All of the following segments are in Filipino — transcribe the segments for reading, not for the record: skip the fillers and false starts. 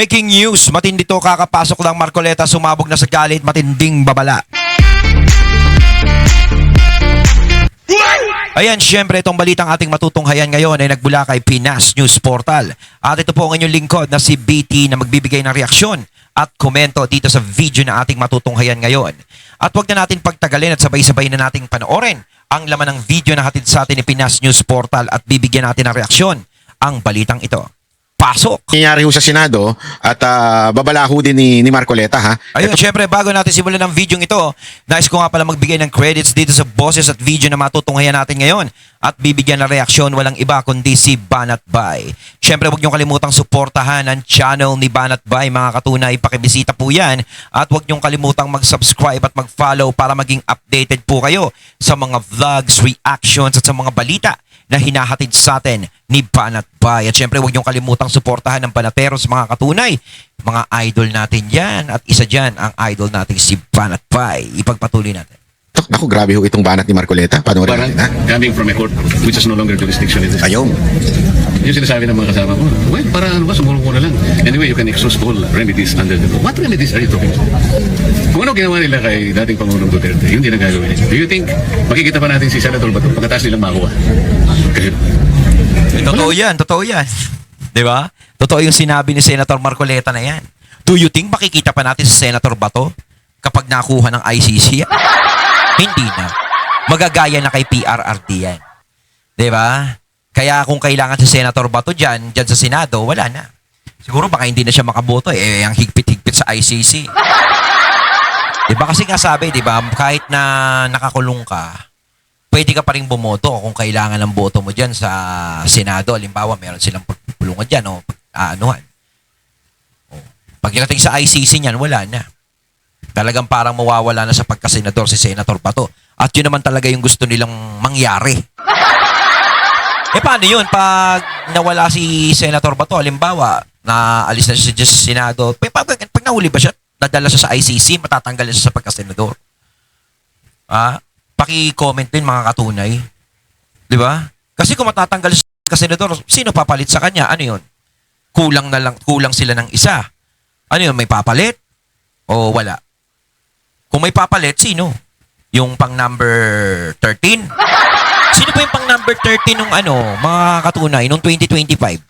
Breaking news, matindi to, kakapasok lang Marcoleta, sumabog na sa galit, matinding babala. Ayan, syempre itong balitang ating matutunghayan ngayon ay nagbula kay Pinas News Portal. At ito po ang inyong lingkod na si BT na magbibigay ng reaksyon at komento dito sa video na ating matutunghayan ngayon. At huwag na natin pagtagalin at sabay-sabay na nating panoorin ang laman ng video na hatid sa atin ni Pinas News Portal at bibigyan natin ng reaksyon ang balitang ito. Pasok! Nangyari ho sa Senado at babala ho din ni Marcoleta, ha? Ayun, syempre, bago natin simulan ng video ito, nais ko nga pala magbigay ng credits dito sa boses at video na matutunghayan natin ngayon at bibigyan ng reaksyon walang iba kundi si Banat Bay. Syempre, huwag niyong kalimutang suportahan ang channel ni Banat Bay, mga katunay, pakibisita po yan at huwag niyong kalimutang mag-subscribe at mag-follow para maging updated po kayo sa mga vlogs, reactions at sa mga balita na hinahatid sa atin ni Banat Bay. At syempre, huwag niyong kalimutang suportahan ng Banateros, mga katunay. Mga idol natin yan. At isa dyan, ang idol natin si Banat Bay. Ipagpatuloy natin. Naku, grabe ho itong banat ni Marcoleta. Panoorin natin, ha? Coming from a court which has no longer jurisdiction in this. Ayun. Yung sinasabi ng mga kasama ko, well, para ano ba, sumulong ko na lang. Anyway, you can exhaust all remedies under the law. What remedies are you talking about? Kung ano ginawa nila kay dating Pangulong Duterte, yun din ang gagawin nila. Do you think makikita pa natin si Senator Bato pagkatapos nilang makuha? Kasi, Totoo yan, totoo yan. Diba? Totoo yung sinabi ni Senator Marcoleta na yan. Do you think makikita pa natin si Senator Bato kapag nakuha ng ICC? Hindi na. Magagaya na kay PRRD yan. Diba? Kaya kung kailangan si Senator Bato dyan sa Senado, wala na. Siguro baka hindi na siya makaboto ang higpit-higpit sa ICC. Diba? Kasi nga sabi, diba, kahit na nakakulong ka, pwede ka pa rin bumoto kung kailangan ng boto mo dyan sa Senado. Halimbawa, meron silang pagpulungan dyan o anuhan. Pagdating sa ICC niyan, wala na. Talagang parang mawawala na sa pagkasenador si Senator Bato. At yun naman talaga yung gusto nilang mangyari. Paano yun? Pag nawala si Senator Bato, halimbawa, na alis na siya sa Senado, pag nahuli ba siya, dadala siya sa ICC, matatanggal siya sa pagkasenador. Paki-comment din mga katunay. Di ba? Kasi kung matatanggal siya sa pagkasenador, sino papalit sa kanya? Ano yun? Kulang sila ng isa. Ano yun? May papalit? O wala? Kung may papalit, sino? Yung pang number 13? Sino pa yung pang number 13 nung mga katunay, nung 2025?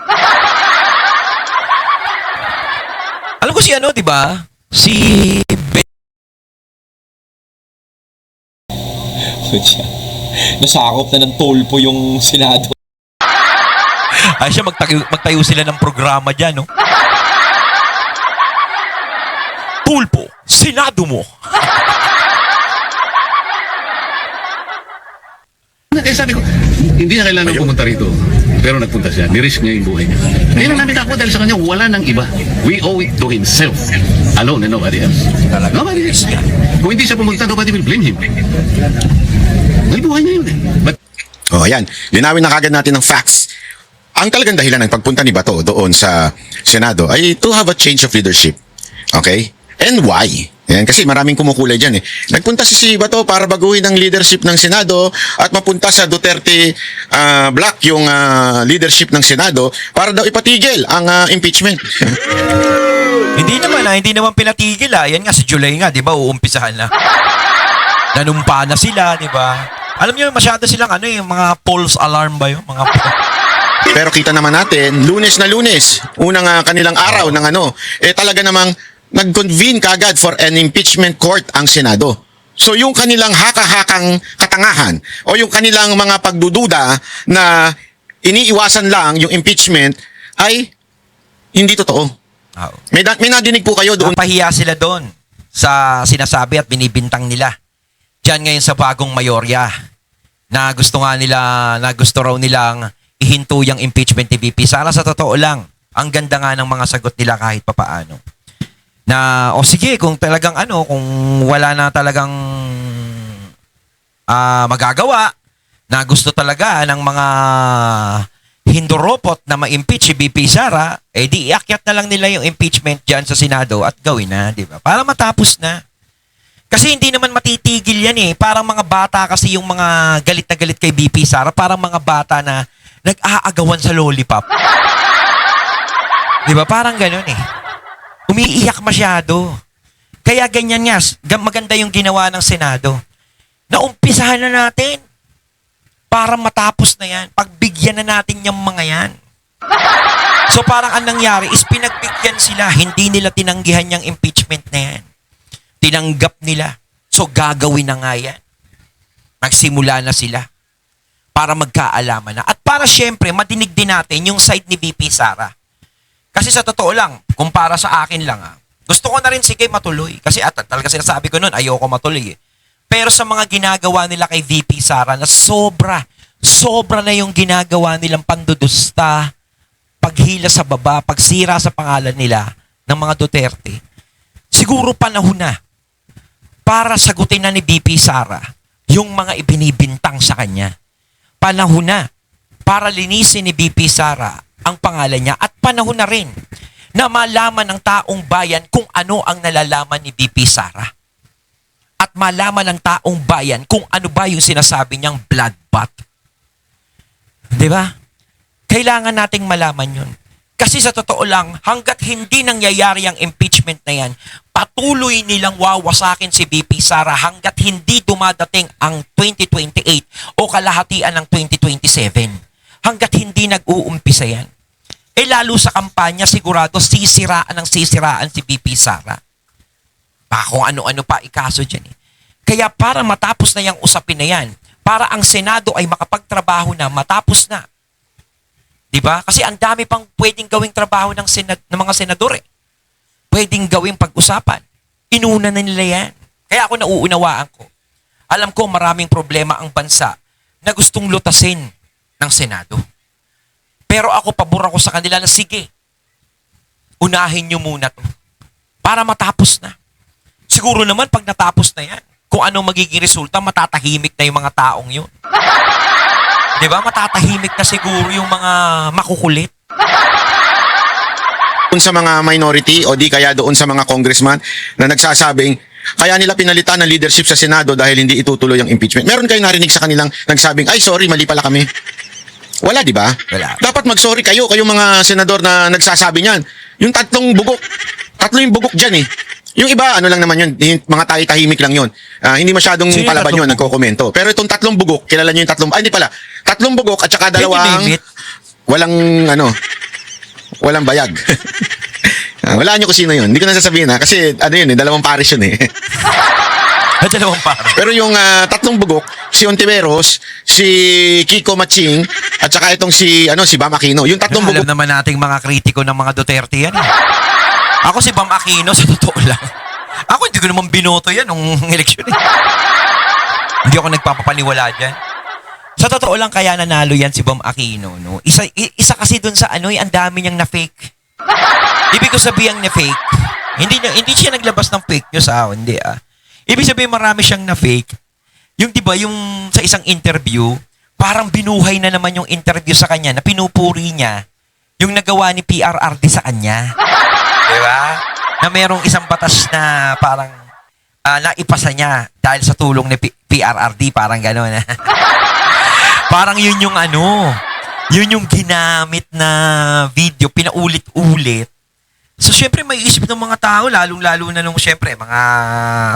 Alam ko si di ba? Si Nasakop na ng tulpo yung Senado. Ay siya, magtayo sila ng programa dyan, no? Tulpo, Senado mo! kaya sabi ko, hindi na kailangan pumunta rito. Pero nagpunta siya. Nirisk niya yung buhay niya. Kaya lang namin ako dahil sa kanya, wala nang iba. We owe it to himself. Alone and nobody else. Nobody else. Kung hindi siya pumunta, nobody will blame him. May buhay niya yun eh. But, Ayan. Linawin na kagad natin ng facts. Ang talagang dahilan ng pagpunta ni Bato doon sa Senado ay to have a change of leadership. Okay? And why? Yan, kasi maraming kumukulay dyan eh. Nagpunta si Bato para baguhin ang leadership ng Senado at mapunta sa Duterte block yung leadership ng Senado para daw ipatigil ang impeachment. Hindi naman pinatigil Yan nga, si July nga, di ba, uumpisahan na. Nanumpa na sila, di ba? Alam niyo, masyado silang mga false alarm ba yun? Pero kita naman natin, Lunes na Lunes, unang kanilang araw ng talaga namang nag-convene kagad for an impeachment court ang Senado. So yung kanilang haka-hakang katangahan o yung kanilang mga pagdududa na iniiwasan lang yung impeachment ay hindi totoo. May nadinig po kayo doon. Napahiya sila doon sa sinasabi at binibintang nila. Diyan ngayon sa bagong mayorya na gusto raw nilang ihinto yung impeachment ni VP Sara. Sa totoo lang, ang ganda nga ng mga sagot nila kahit papaano. Na, sige, kung talagang kung wala na talagang magagawa, na gusto talaga ng mga hinduropot na ma-impeach si BP Sara, di iakyat na lang nila yung impeachment dyan sa Senado at gawin na, di ba? Para matapos na. Kasi hindi naman matitigil yan eh. Parang mga bata kasi yung mga galit na galit kay BP Sara, parang mga bata na nag-aagawan sa lollipop. Di ba? Parang ganun eh. Umiiyak masyado. Kaya ganyan nga, maganda yung ginawa ng Senado. Naumpisahan na natin para matapos na yan. Pagbigyan na natin yung mga yan. So parang ang nangyari is pinagbigyan sila. Hindi nila tinanggihan yung impeachment na yan. Tinanggap nila. So gagawin na nga yan. Magsimula na sila para magkaalaman na. At para syempre, madinig din natin yung side ni VP Sara. Kasi sa totoo lang, kumpara sa akin lang gusto ko na rin sige matuloy. Kasi talaga sinasabi ko noon, ayoko matuloy. Pero sa mga ginagawa nila kay VP Sara na sobra na yung ginagawa nilang pandudusta, paghila sa baba, pagsira sa pangalan nila ng mga Duterte. Siguro panahon na para sagutin na ni VP Sara yung mga ibinibintang sa kanya. Panahon na para linisin ni VP Sara ang pangalan niya at panahon na rin na malaman ng taong bayan kung ano ang nalalaman ni VP Sara. At malaman ng taong bayan kung ano ba yung sinasabi niyang bloodbath. Di ba? Kailangan nating malaman yun. Kasi sa totoo lang, hanggat hindi nangyayari ang impeachment na yan, patuloy nilang wawasakin si VP Sara hanggat hindi dumadating ang 2028 o kalahatian ng 2027. Hanggat hindi nag-uumpisa yan. Eh lalo sa kampanya, sigurado sisiraan si VP Sara. Baka kung ano-ano pa ikaso dyan eh. Kaya para matapos na yung usapin na yan, para ang Senado ay makapagtrabaho na, matapos na. Diba? Kasi ang dami pang pwedeng gawing trabaho ng mga senador eh. Pwedeng gawing pag-usapan. Inuna na nila yan. Kaya ako nauunawaan ko. Alam ko maraming problema ang bansa na gustong lutasin ng Senado. Pero ako, pabor ako sa kanila na sige, unahin nyo muna to para matapos na. Siguro naman pag natapos na yan, kung ano magiging resulta, matatahimik na yung mga taong yun. Di ba? Matatahimik na siguro yung mga makukulit. Doon sa mga minority o di kaya doon sa mga congressman na nagsasabing kaya nila pinalitan ng leadership sa Senado dahil hindi itutuloy ang impeachment. Meron kayo narinig sa kanilang nagsabing, ay sorry, mali pala kami. Wala, di ba? Wala. Dapat mag-sorry kayong mga senador na nagsasabi niyan. Yung tatlo yung bugok dyan eh. Yung iba, ano lang naman yun, yung mga tahimik lang yun. Hindi masyadong Sino yung palaban tatlong yun, nagko-komento. Pero itong tatlong bugok, kilala nyo yung hindi pala. Tatlong bugok at saka dalawang, name it? walang bayag. Wala nyo kung sino yun. Hindi ko na sasabihin kasi dalawang pares yun eh. Dalawang para. Pero yung tatlong bugok, si Ontiveros, si Kiko Maching, at saka itong si Bam Aquino. Yung tatlong Alam bugok, naman nating mga kritiko ng mga Duterte yan. Ako si Bam Aquino, sa totoo lang. Ako hindi ko naman binoto yan nung eleksyon eh. Hindi ako nagpapapaniwala dyan. Sa totoo lang kaya nanalo yan si Bam Aquino. No? Isa kasi dun sa ang dami niyang na-fake. Ibig ko sabihin na-fake. Hindi siya naglabas ng fake news hindi Ibig sabihin marami siyang na-fake. Yung 'di ba, yung sa isang interview, parang binuhay na naman yung interview sa kanya na pinupuri niya yung nagawa ni PRRD sa kanya. 'Di ba? Na merong isang batas na parang naipasa niya dahil sa tulong ni PRRD, parang gano'n. Parang yun yung ginamit na video, pinaulit-ulit. So, syempre, may isip ng mga tao, lalong-lalo na nung, syempre, mga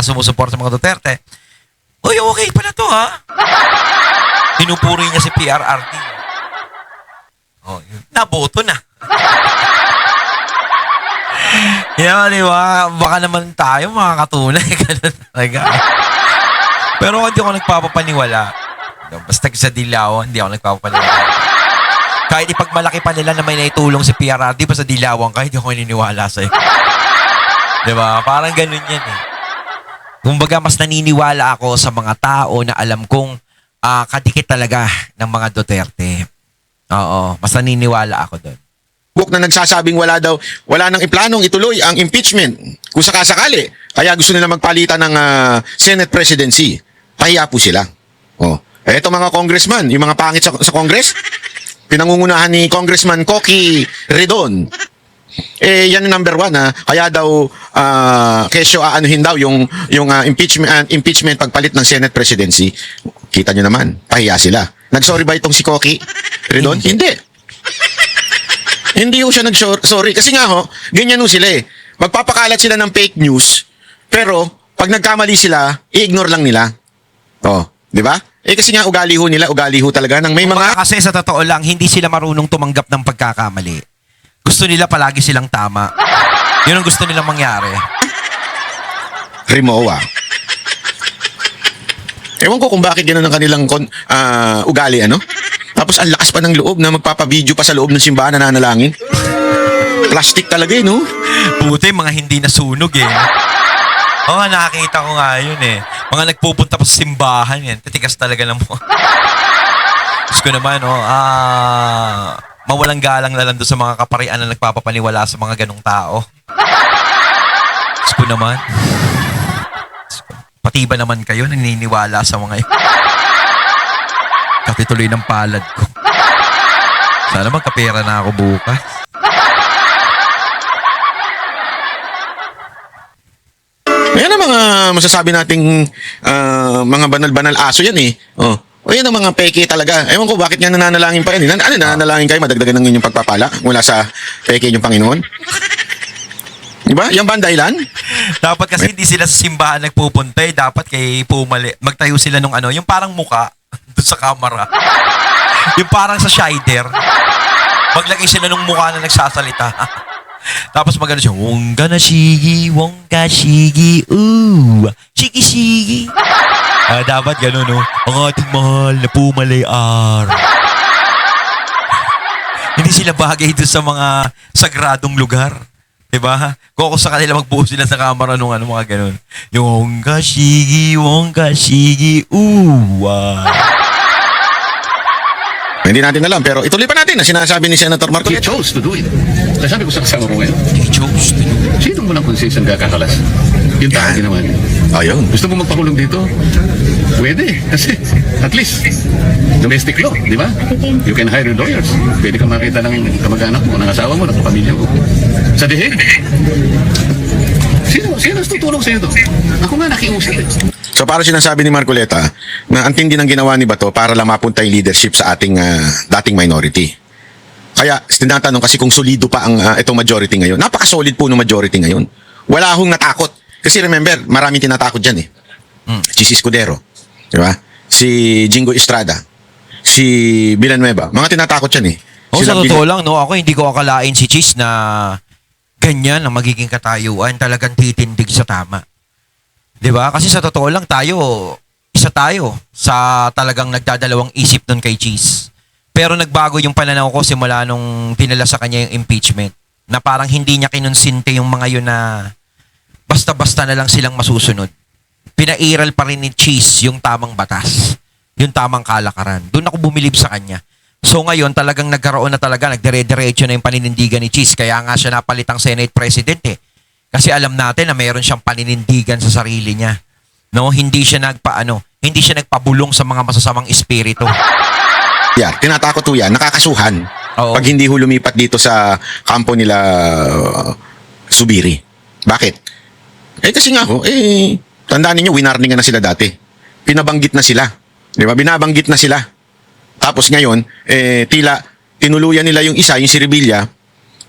sumusuport sa mga Duterte. Uy, okay pala to, ha? Pinupuri niya si PRRD. Oh, naboto na. Yeah, di ba? Baka naman tayo, mga katunay. Ganun talaga. Pero hindi ako nagpapapaniwala. Basta sa Dilawan, hindi ako nagpapapaniwala. Kahit ipagmalaki pa nila na may naitulong si PRRD pa sa Dilawan, kahit hindi ako naniniwala sa'yo. Diba? Parang ganun yan eh. Kumbaga, mas naniniwala ako sa mga tao na alam kong kadikit talaga ng mga Duterte. Oo, mas naniniwala ako doon. bugok na nagsasabing wala nang implanong ituloy ang impeachment kung sakasakali. Kaya gusto nila magpalitan ng Senate presidency. Pahiya po sila. Oh. Eto mga congressman, yung mga pangit sa Congress, pinangungunahan ni Congressman Coqui Redon. Yan yung number 1 kaya daw kesyo aanuhin daw yung impeachment pagpalit ng Senate presidency. Kita nyo naman, pahiya sila. Nagsorry ba itong si Coqui Redon? Hindi. Hindi ho siya nag-sorry kasi nga ganyan ho sila eh. magpapakalat sila ng fake news, pero pag nagkamali sila, i-ignore lang nila. Oh, di ba? Kasi nga ugali ho nila, ugali ho talaga ng may mga Kasi sa totoo lang, hindi sila marunong tumanggap ng pagkakamali. Gusto nila palagi silang tama. Yun ang gusto nilang mangyari. Rimowa. Ewan ko kung bakit gano'n ang kanilang ugali, ano? Tapos ang lakas pa ng loob na magpapa-video pa sa loob ng simbahan na nanalangin. Plastic talaga eh, no? Puti, mga hindi nasunog eh. Oo, nakakita ko nga yun eh. Mga nagpupunta pa sa simbahan yan. Titigas talaga ng mo. Diyos ko naman, mawalang galang na lang doon sa mga kaparian na nagpapapaniwala sa mga ganong tao. Diyos ko naman. Pati ba naman kayo naniniwala sa mga yun? Katituloy ng palad ko. Sana magkapera na ako bukas. Ayan ang mga masasabi nating mga banal-banal aso yan eh. Oh. O yan ang mga peke talaga. Ewan ko bakit nga nananalangin pa yan. Ano nananalangin kayo? Madagdagan ng inyong pagpapala mula sa peke yung Panginoon? Diba? Yan ba ang dahilan? Dapat kasi hindi sila sa simbahan nagpupunta eh. Dapat kay magtayo sila nung yung parang muka doon sa camera. Yung parang sa Shider. Maglagay sila nung mukha na nagsasalita. Tapos magano siya, wongga shigi, ooh, shigi. Dapat gano'n, no? Ang ating mahal na pumalayar. Hindi sila bagay doon sa mga sagradong lugar. Diba? Kung ako sa kanila magbuo sila sa camera nung mga ganun. Yung wongga shigi, ooh, Hindi natin alam, pero ituloy pa natin na sinasabi ni Senator He Marcoleta. chose to do it. Sabi ko sa kasama ko ngayon, He chose to do. sino mo ng konsensyon kakakalas? Yung tao Yan. ginawa niya. Ayun. Gusto mo magpakulong dito? Pwede. Kasi at least domestic law, di ba? You can hire lawyers. Pwede ka makita ng kamag-anak mo, ng asawa mo, ng pamilya mo. Sa dihig. Sino tutulong sa iyo to? Ako nga nakiusap eh. So para sinasabi ni Marcoleta na ang tindi ng ginawa ni Bato para lang mapunta yung leadership sa ating dating minority. Kaya tinatanong kasi kung solido pa ang itong majority ngayon. Napaka-solid po ng majority ngayon. Wala hong natakot. Kasi remember, maraming tinatakot dyan eh. Si Escudero, di ba? Si Jingo Estrada, si Villanueva. Mga tinatakot yan eh. Sa totoo lang, no? Ako hindi ko akalain si Cheese na ganyan ang magiging katayuan. Talagang titindig sa tama. Di ba? Kasi sa totoo lang isa tayo sa talagang nagdadalawang isip nun kay Cheese. Pero nagbago yung pananaw ko simula nung tinala sa kanya yung impeachment. Na parang hindi niya kinonsinte yung mga yun na basta-basta na lang silang masusunod. Pinairal pa rin ni Cheese yung tamang batas. Yung tamang kalakaran. Doon ako bumilib sa kanya. So ngayon talagang nagkaroon na talaga, nagdire-diretso na yung paninindigan ni Cheese. Kaya nga siya napalitang Senate President eh. Kasi alam natin na mayroon siyang paninindigan sa sarili niya. No, hindi siya nagpabulong sa mga masasamang espiritu. Yeah, tinatakot po yan. Nakakasuhan. Oo. Pag hindi ho lumipat dito sa kampo nila Subiri. Bakit? Kasi nga ho, tandaan ninyo, winarningan na sila dati. Pinabanggit na sila. Di ba? Binabanggit na sila. Tapos ngayon, tila tinuluyan nila yung isa, yung si Revilla.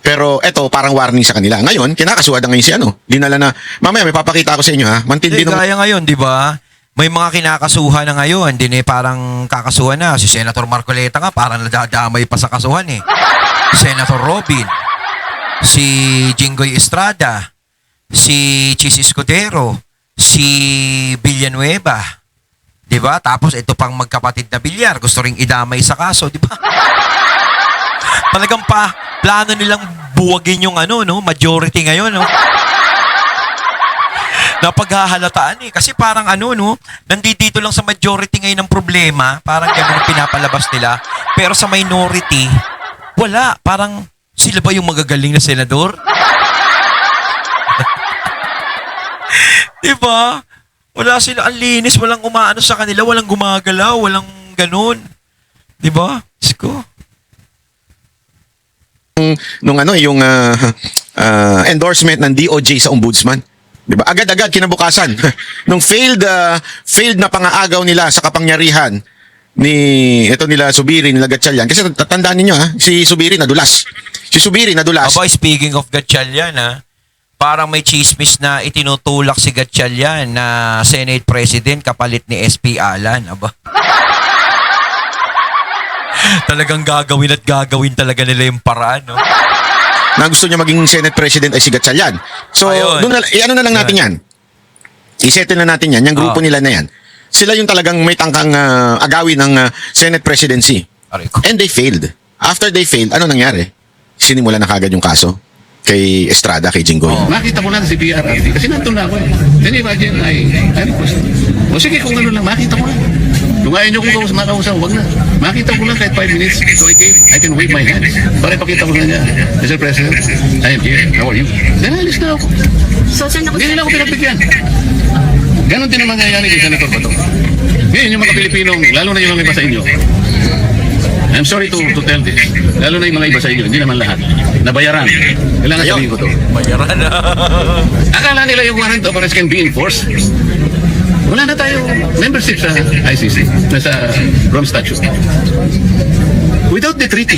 Pero eto, parang warning sa kanila. Ngayon, kinakasuhan na ngayon si Dinala na, mamaya may papakita ako sa inyo ha. Mantindi naman. Kaya ngayon, di ba? May mga kinakasuhan na ngayon. Hindi parang kakasuhan na. Si Senator Marcoleta nga, parang nadadamay pa sa kasuhan eh. Senator Robin. Si Jinggoy Estrada. Si Chis Escudero. Si Villanueva. Di ba? Tapos ito pang magkapatid na Villar. Gusto ring idamay sa kaso, di ba? Talagang plano nilang buwagin yung majority ngayon, no? Napaghahalataan eh. Kasi parang nandito lang sa majority ngayon ang problema. Parang ganun ang pinapalabas nila. Pero sa minority, wala. Parang sila ba yung magagaling na senador? Diba? Wala sila. Ang linis. Walang umaano sa kanila. Walang gumagalaw. Walang ganun. Diba? Sko. Yung endorsement ng DOJ sa ombudsman. 'Di ba? Agad-agad kinabukasan nung failed na pangaagaw nila sa kapangyarihan nila Subiri, nila Gatchalian. Kasi tandaan niyo si Subiri nadulas. Si Subiri nadulas. Aba, speaking of Gatchalian, Parang may chismis na itinutulak si Gatchalian na Senate President kapalit ni SP Alan. Aba. Talagang gagawin at gagawin talaga nila yung paraan, no? Na gusto niya maging Senate President ay si Gatchalian. So, Ayun. ano na lang natin yan. I-settle na natin yan. Yung grupo nila na yan. Sila yung talagang may tangkang agawin ng Senate Presidency. Aray ko. And they failed. After they failed, ano nangyari? Sinimula na kagad yung kaso kay Estrada, kay Jinggoy. Makita ko lang si PRRD kasi nandun na ako eh. Can you imagine, I request. O sige, kung ano lang, makita ko lang. Kung ayaw nyo kung makausap, wag na. Makita ko lang kahit 5 minutes. So I can wave my hands. Para ipakita ko na niya, Mr. President, I am here. How are you? Then alis na ako. So, sir, Hindi nila ako pinagbigyan. Ganon din ang mangyayari kay Senator Bato. Ngayon, yung mga Pilipinong, lalo na yung mga iba sa inyo, I'm sorry to tell this, lalo na yung mga iba sa inyo, hindi naman lahat, nabayaran. Kailangan sabihin ko to. Bayaran na. Akala nila yung warrant of arrest can be enforced. Wala na tayo membership sa ICC, sa Rome Statute. Without the treaty,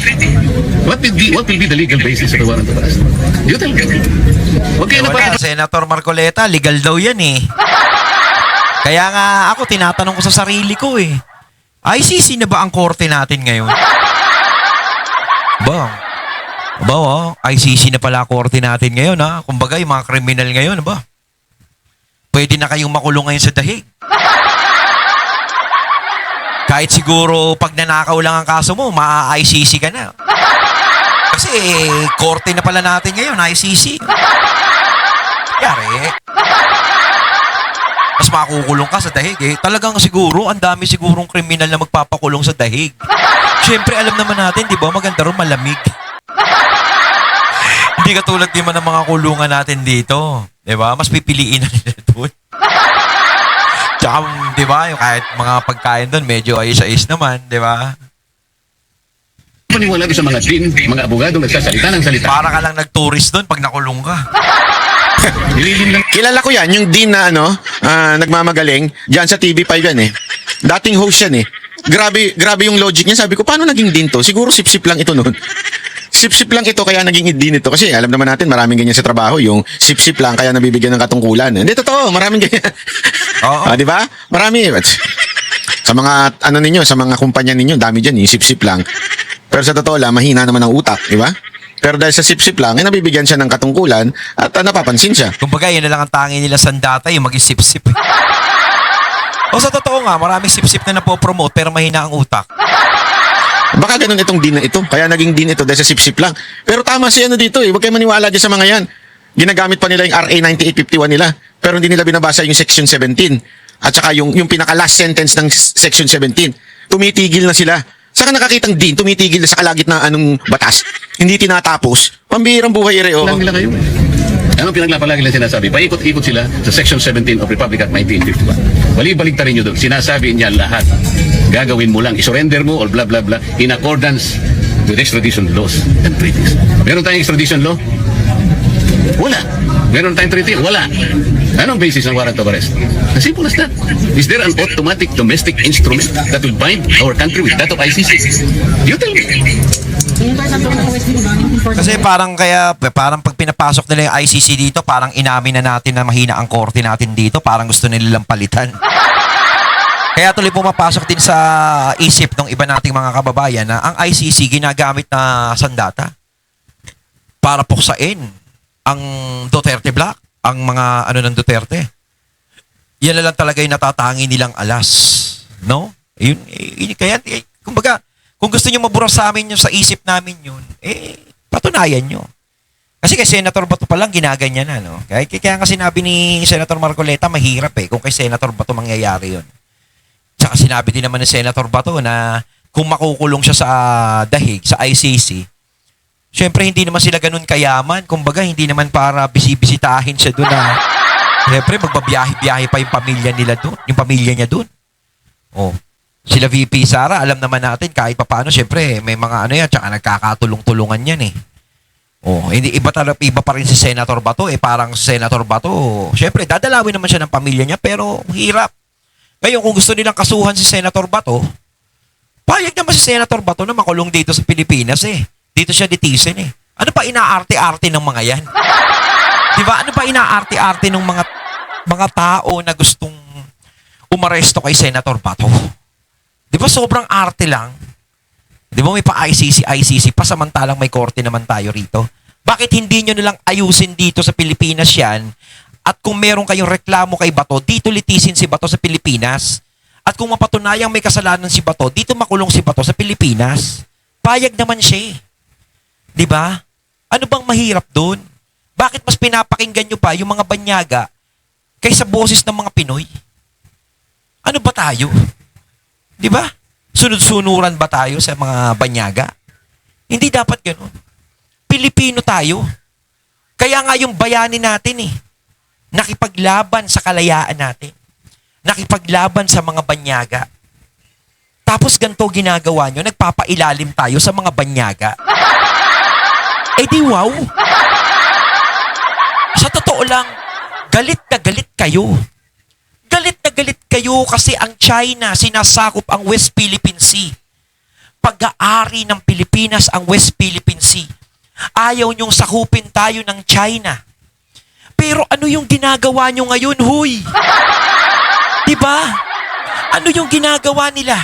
what will be the legal basis of the warrant of arrest? You tell me. Huwag kayo na Wala, Senator Marcoleta, legal daw yan eh. Kaya nga ako, tinatanong ko sa sarili ko eh. ICC na ba ang korte natin ngayon? ICC na pala korte natin ngayon ha. Kumbaga yung mga kriminal ngayon, ba? Pwede na kayong makulong ngayon sa dahig. Kahit siguro pag nanakaw lang ang kaso mo, ma-ICC ka na. Kasi korte na pala natin ngayon, ICC. Yari. Mas makukulong ka sa dahig eh. Talagang siguro, ang dami sigurong kriminal na magpapakulong sa dahig. Siyempre, alam naman natin, di ba, maganda rin malamig. Hindi katulad di man ng mga kulungan natin dito. Di ba? Mas pipiliin na nila doon. Tsaka, di ba, yung kahit mga pagkain doon, medyo ayos-ayos naman, di ba? Paniwala doon sa mga din, mga abogado nagsasalita ng salita. Para ka lang nag-tourist doon pag nakulong ka. Nililim lang. Kilala ko yan, yung Dean na nagmamagaling, dyan sa TV5 yan eh. Dating host yan eh. Grabe yung logic niya. Sabi ko, paano naging Dean to? Siguro sip-sip lang ito noon. Sip-sip lang ito, kaya naging Dean ito. Kasi alam naman natin, maraming ganyan sa trabaho. Yung sip-sip lang, kaya nabibigyan ng katungkulan. Hindi, totoo, maraming ganyan. Oo. Di ba? Marami. Sa mga, sa mga kumpanya ninyo, dami dyan, yung sip-sip lang. Pero sa totoo lang, mahina naman ang utak, di ba? Pero dahil sa sip-sip lang, nabibigyan siya ng katungkulan at napapansin siya. Kumbaga, yun na lang ang tangi nila sandata, yung mag-isip-sip. O sa totoo nga, maraming sip-sip na napopromote pero mahina ang utak. Baka ganun itong din na ito. Kaya naging din ito dahil sa sip-sip lang. Pero tama si dito eh. Huwag kayo maniwala dyan sa mga yan. Ginagamit pa nila yung RA 9851 nila. Pero hindi nila binabasa yung Section 17. At saka yung pinaka-last sentence ng Section 17. Tumitigil na sila. Saka nakakitang din, tumitigil na sa kalagitnaan ng batas. Hindi tinatapos. Pambihirang buhay reo. Lang nila kayo. Anong pinaglapalagi lang sinasabi? Paikot-ikot sila sa Section 17 of Republic Act 1951. Balik-balik rin nyo doon. Sinasabi niya lahat. Gagawin mo lang. I-surrender mo or blah blah blah in accordance with extradition laws and treaties. Meron tayong extradition law? Wala. Meron tayong treaty? Wala. Anong basis ng warrant of arrest? As simple as that. Is there an automatic domestic instrument that will bind our country with that of ICC? You tell me. Kasi parang pag pinapasok nila yung ICC dito, parang inamin na natin na mahina ang korte natin dito, parang gusto nilang palitan. Kaya tuloy pumapasok din sa isip ng iba nating mga kababayan na ang ICC ginagamit na sandata para puksain ang Duterte Black, ang mga ng Duterte. Yan na lang talaga yung natatangi nilang alas. No? Kaya, kumbaga, kung gusto nyo mabura sa amin yung sa isip namin yun, patunayan nyo. Kasi kay Senator Bato pa lang ginaganyan na, no? Kaya nga sinabi ni Senator Marcoleta, mahirap kung kay Senator Bato mangyayari yun. Tsaka sinabi din naman ni Senator Bato na kung makukulong siya sa dahig, sa ICC, syempre hindi naman sila ganun kayaman. Kumbaga, hindi naman para bisitahin siya doon na, syempre magbabiyahe-biyahe pa yung pamilya nila doon, yung pamilya niya doon. Oh. Sila VP Sara, alam naman natin kahit papaano, syempre may mga yan, tsaka nagkakatulong-tulungan yan eh. Oh, hindi iba pa rin si Senator Bato parang Senator Bato, syempre dadalawin naman siya ng pamilya niya pero hirap. Ngayon kung gusto nilang kasuhan si Senator Bato, payag naman si Senator Bato na makulong dito sa Pilipinas eh. Dito siya ditisin eh. Ano pa inaarte-arte ng mga yan? Di ba? Ano ba inaarte-arte ng mga tao na gustong umaresto kay Senator Bato? Di ba sobrang arte lang? Di ba may pa-ICC pa samantalang may korte naman tayo rito? Bakit hindi nyo nilang ayusin dito sa Pilipinas yan? At kung meron kayong reklamo kay Bato, dito litisin si Bato sa Pilipinas. At kung mapatunayang may kasalanan si Bato, dito makulong si Bato sa Pilipinas. Payag naman siya. Di ba? Ano bang mahirap doon? Bakit mas pinapakinggan nyo pa yung mga banyaga kaysa boses ng mga Pinoy? Ano ba tayo? Di ba? Sunod-sunuran ba tayo sa mga banyaga? Hindi dapat ganun. Pilipino tayo. Kaya nga yung bayani natin nakipaglaban sa kalayaan natin. Nakipaglaban sa mga banyaga. Tapos ganito ginagawa nyo, nagpapailalim tayo sa mga banyaga. Eh di wow. Sa totoo lang, galit na galit kayo. Galit na galit kayo kasi ang China sinasakop ang West Philippine Sea. Pag-aari ng Pilipinas ang West Philippine Sea. Ayaw niyong sakupin tayo ng China. Pero ano yung ginagawa niyo ngayon, huy? Diba? Ano yung ginagawa nila?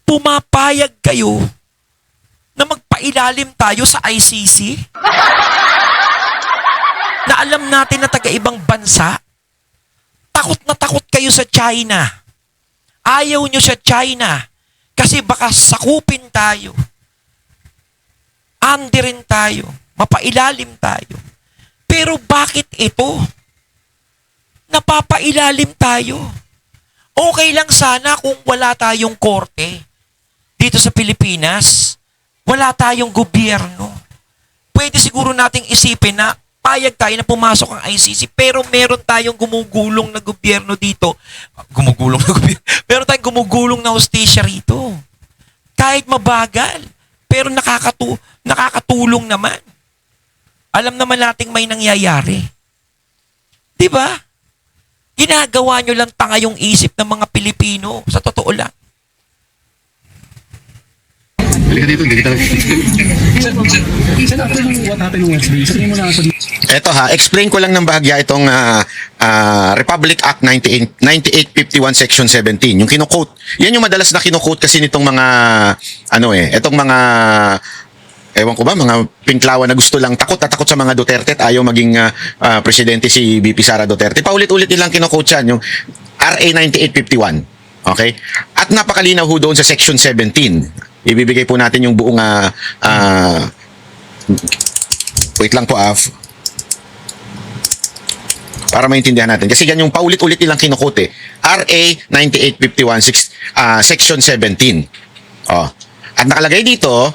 Pumapayag kayo na magpailalim tayo sa ICC? Na alam natin na taga-ibang bansa? Takot na takot kayo sa China. Ayaw nyo sa China kasi baka sakupin tayo. Anderin tayo. Mapailalim tayo. Pero bakit ito? Napapailalim tayo. Okay lang sana kung wala tayong korte dito sa Pilipinas. Wala tayong gobyerno. Pwede siguro nating isipin na payag tayo na pumasok ang ICC pero meron tayong gumugulong na gobyerno dito. Gumugulong na gobyerno. Meron tayong gumugulong na hustisya rito. Kahit mabagal. Pero nakakatulong naman. Alam naman nating may nangyayari. Diba? Ginagawa nyo lang tanga yung isip ng mga Pilipino. Sa totoo lang. Halika dito, hindi kita Sir, after what happened on Wednesday, sabihin mo na sa Eto explain ko lang ng bahagya itong Republic Act 9851 Section 17. Yung kino-quote. Yan yung madalas na kino-quote kasi nitong mga etong mga ewan ko ba, mga pinklawan na gusto lang takot na takot sa mga Duterte at ayaw maging presidente si BP Sara Duterte. Paulit-ulit nilang kino-quote yan, yung RA 9851. Okay? At napakalinaw ho doon sa Section 17. Ibibigay po natin yung buong wait lang po para maintindihan natin. Kasi yan yung paulit-ulit nilang kinukote. RA 9851 Section 17. At nakalagay dito,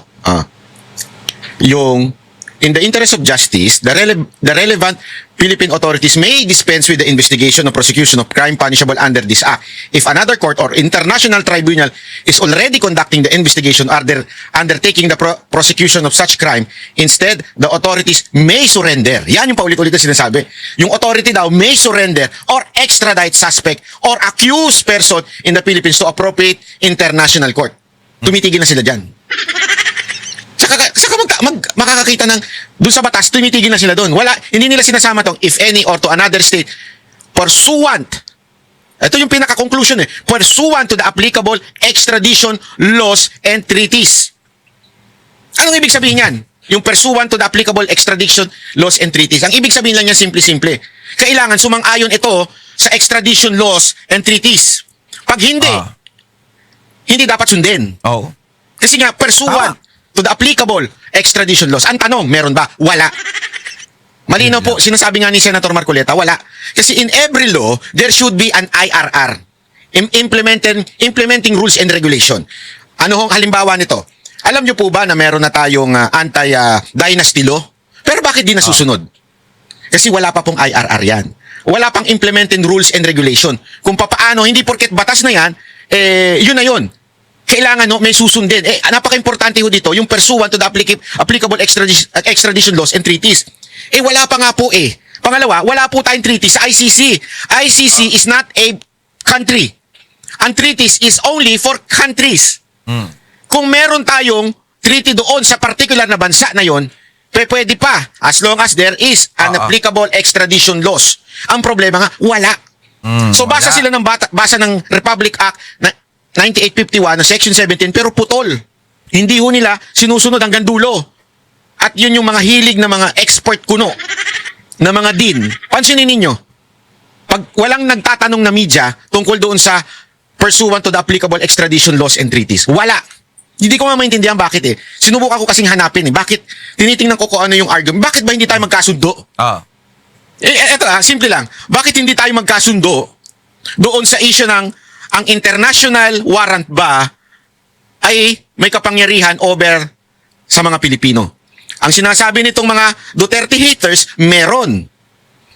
yung in the interest of justice, the relevant Philippine authorities may dispense with the investigation or prosecution of crime punishable under this act. If another court or international tribunal is already conducting the investigation or undertaking the prosecution of such crime, instead, the authorities may surrender. Yan yung paulit-ulit na sinasabi. Yung authority daw may surrender or extradite suspect or accused person in the Philippines to appropriate international court. Tumitigil na sila dyan. Saka makakakita ng doon sa batas, tumitigil na sila doon. Hindi nila sinasama tong if any or to another state pursuant. Ito yung pinaka-conclusion pursuant to the applicable extradition laws and treaties. Anong ibig sabihin yan? Yung pursuant to the applicable extradition laws and treaties. Ang ibig sabihin lang yan simple-simple. Kailangan sumang-ayon ito sa extradition laws and treaties. Pag hindi dapat sundin. Kasi nga, pursuant to the applicable extradition laws. Ang tanong, meron ba? Wala. Malinaw po, sinasabi nga ni Senator Marcoleta, wala. Kasi in every law, there should be an IRR. Implementing rules and regulation. Ano hong halimbawa nito? Alam nyo po ba na meron na tayong anti-dynasty law? Pero bakit di nasusunod? Kasi wala pa pong IRR yan. Wala pang implementing rules and regulation. Kung papaano, hindi porket batas na yan, yun na yun. Kailangan may susundin. Napaka-importante ho dito, yung pursuant to the applicable extradition laws and treaties. Wala pa nga po Pangalawa, wala po tayong treaty sa ICC. ICC is not a country. Ang treaties is only for countries. Kung meron tayong treaty doon sa particular na bansa na yon, Pwede pa as long as there is an Oo. applicable extradition laws. Ang problema nga, wala. So basa wala. sila ng basa ng Republic Act na 9851 na Section 17 pero putol. Hindi ho nila sinusunod hanggang dulo. At yun yung mga hilig na mga expert kuno na mga din. Pansinin ninyo, pag walang nagtatanong na media tungkol doon sa pursuant to the applicable extradition laws and treaties, wala. Hindi ko nga maintindihan bakit eh. Sinubukan ko kasing hanapin eh. Bakit? Tinitingnan ko kung ano yung argument. Bakit ba hindi tayo magkasundo? Oh. Eto simple lang. Bakit hindi tayo magkasundo doon sa issue ng ang international warrant ba ay may kapangyarihan over sa mga Pilipino? Ang sinasabi nitong mga Duterte haters, meron.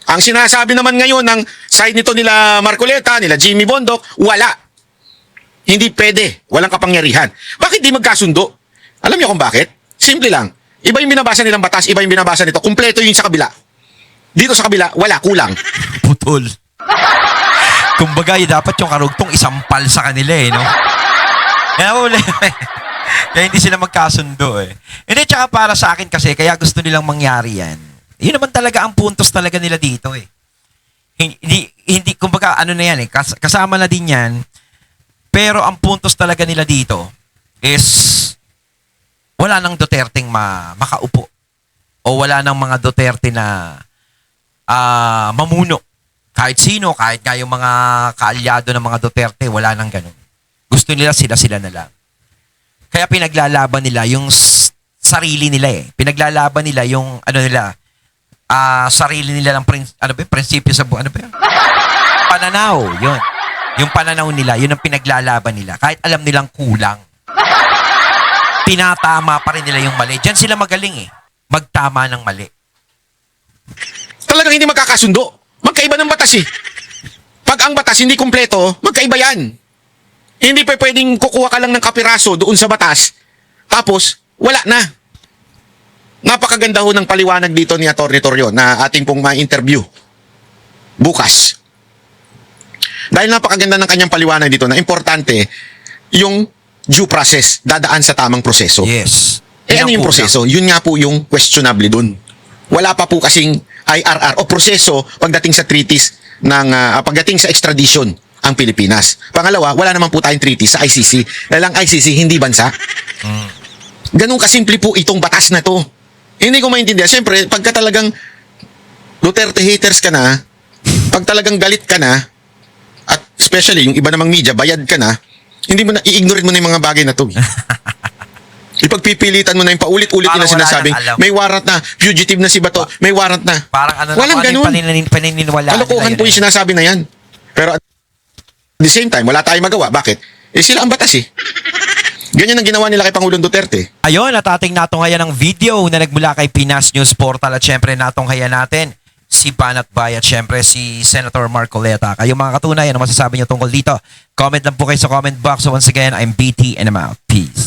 Ang sinasabi naman ngayon ng side nito nila Marcoleta, nila Jimmy Bondoc, wala. Hindi pwede. Walang kapangyarihan. Bakit di magkasundo? Alam niyo kung bakit? Simple lang. Iba yung binabasa nilang batas, iba yung binabasa nito. Kumpleto yung sa kabila. Dito sa kabila, wala, kulang. Putol. Kumbaga, dapat yung karugtong isampal sa kanila eh, no? Kaya hindi sila magkasundo eh. Hindi, tsaka para sa akin kasi, kaya gusto nilang mangyari yan. Yun naman talaga ang puntos talaga nila dito eh. Hindi kumbaga, ano na yan eh, kasama na din yan. Pero ang puntos talaga nila dito is wala nang Duterteng makaupo. O wala nang mga Duterte na mamuno. Kahit sino, kahit nga yung mga kaalyado ng mga Duterte, wala nang ganun. Gusto nila sila na lang. Kaya pinaglalaban nila yung sarili nila eh. Pinaglalaban nila yung sarili nila ng prinsipyo sa buhay. Ano ba yun? Pananaw, yun. Yung pananaw nila, yun ang pinaglalaban nila. Kahit alam nilang kulang. Tinatama pa rin nila yung mali. Diyan sila magaling eh. Magtama ng mali. Talagang hindi magkakasundo. Magkaiba ng batas eh. Pag ang batas hindi kumpleto, magkaiba yan. Hindi pa pwedeng kukuha ka lang ng kapiraso doon sa batas, tapos wala na. Napakaganda ho ng paliwanag dito ni Atty. Torrio na ating pong ma-interview bukas. Dahil napakaganda ng kanyang paliwanag dito na importante yung due process, dadaan sa tamang proseso. Yes. Ano yung proseso? Yun nga po yung questionable dun. Wala pa po kasing IRR o proseso pagdating sa treaties ng pagdating sa extradition ang Pilipinas. Pangalawa, wala naman po tayong treaty sa ICC. Dahil ang ICC hindi bansa. Ganun kasimple po itong batas na to. Hindi ko maintindihan. Siyempre, pagka talagang Duterte haters ka na, pag talagang galit ka na, at especially yung iba namang media, bayad ka na, hindi mo na, i-ignore mo na yung mga bagay na to. Ipagpipilitan mo na yung paulit-ulit Parang na wala sinasabi, nang alam. may warrant na, fugitive na si Bato, may warrant na. Parang Walang ganun. paniniwala Kalokohan po yung sinasabi na yan. Pero at the same time, wala tayong magawa. Bakit? Eh sila ang batas eh. Ganyan ang ginawa nila kay Pangulong Duterte. Ayun, at ating natunghayan ng video na nagmula kay Pinas News Portal at syempre natunghayan natin si Banat Bay at syempre si Senator Marcoleta. Kayo mga katunay, ano masasabi niyo tungkol dito? Comment lang po kayo sa comment box. So once again, I'm BT and I'm out. Peace.